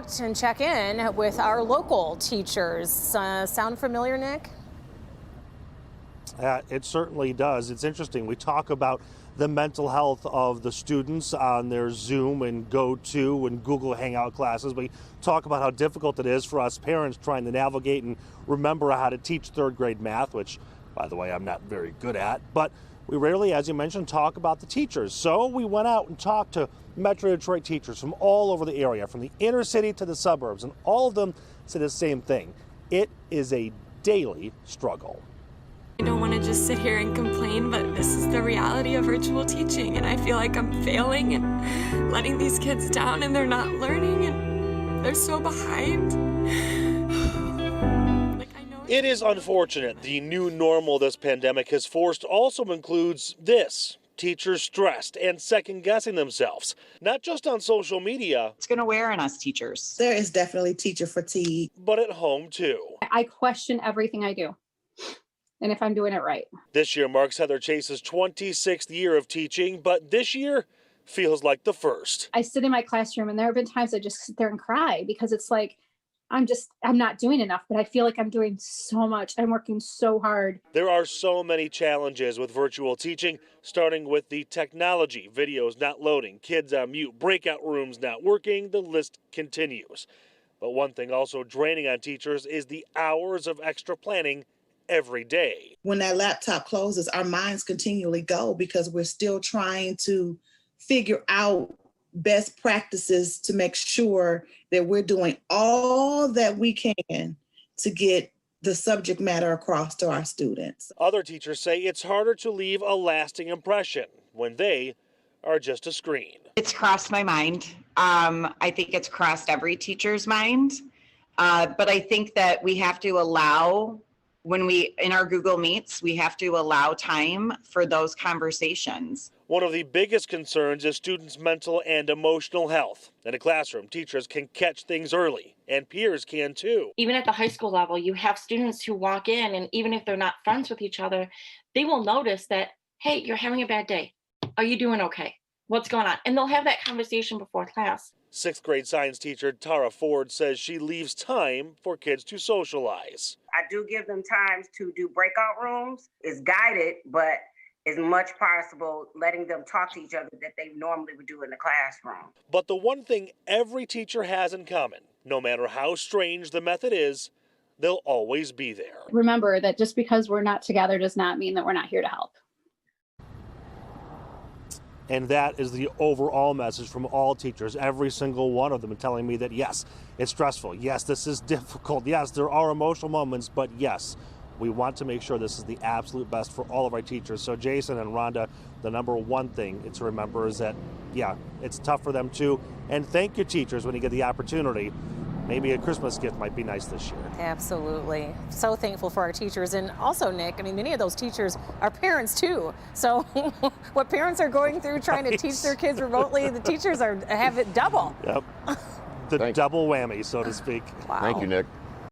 connect and check in with our local teachers. Sound familiar, Nick? It certainly does. It's interesting. We talk about the mental health of the students on their Zoom and GoTo and Google Hangout classes. We talk about how difficult it is for us parents trying to navigate and remember how to teach third grade math, which, by the way, I'm not very good at. But we rarely, as you mentioned, talk about the teachers. So we went out and talked to Metro Detroit teachers from all over the area, from the inner city to the suburbs, and all of them said the same thing. It is a daily struggle. I don't want to just sit here and complain, but this is the reality of virtual teaching, and I feel like I'm failing and letting these kids down, and they're not learning, and they're so behind. It is unfortunate the new normal this pandemic has forced also includes this. Teachers stressed and second-guessing themselves, not just on social media. It's going to wear on us teachers. There is definitely teacher fatigue. But at home, too. I question everything I do and if I'm doing it right. This year marks Heather Chase's 26th year of teaching, but this year feels like the first. I sit in my classroom and there have been times I just sit there and cry because it's like, I'm not doing enough, but I feel like I'm doing so much. I'm working so hard. There are so many challenges with virtual teaching, starting with the technology, videos not loading, kids on mute, breakout rooms not working, the list continues. But one thing also draining on teachers is the hours of extra planning every day. When that laptop closes, our minds continually go because we're still trying to figure out best practices to make sure that we're doing all that we can to get the subject matter across to our students. Other teachers say it's harder to leave a lasting impression when they are just a screen. It's crossed my mind. I think it's crossed every teacher's mind. But I think that we have to allow, in our Google Meets, we have to allow time for those conversations. One of the biggest concerns is students' mental and emotional health. In a classroom, teachers can catch things early, and peers can too. Even at the high school level, you have students who walk in, and even if they're not friends with each other, they will notice that, hey, you're having a bad day. Are you doing okay? What's going on? And they'll have that conversation before class. Sixth grade science teacher Tara Ford says she leaves time for kids to socialize. I do give them times to do breakout rooms. It's guided, but as much possible letting them talk to each other that they normally would do in the classroom. But the one thing every teacher has in common, no matter how strange the method is, they'll always be there. Remember that just because we're not together does not mean that we're not here to help. And that is the overall message from all teachers, every single one of them telling me that, yes, it's stressful. Yes, this is difficult. Yes, there are emotional moments, but yes, we want to make sure this is the absolute best for all of our teachers. So Jason and Rhonda, the number one thing to remember is that, yeah, it's tough for them too. And thank your teachers when you get the opportunity. Maybe a Christmas gift might be nice this year. Absolutely. So thankful for our teachers. And also, Nick, I mean, many of those teachers are parents too. So what parents are going through trying to teach their kids remotely, the teachers have it double. Yep. The double whammy, so to speak. Wow. Thank you, Nick.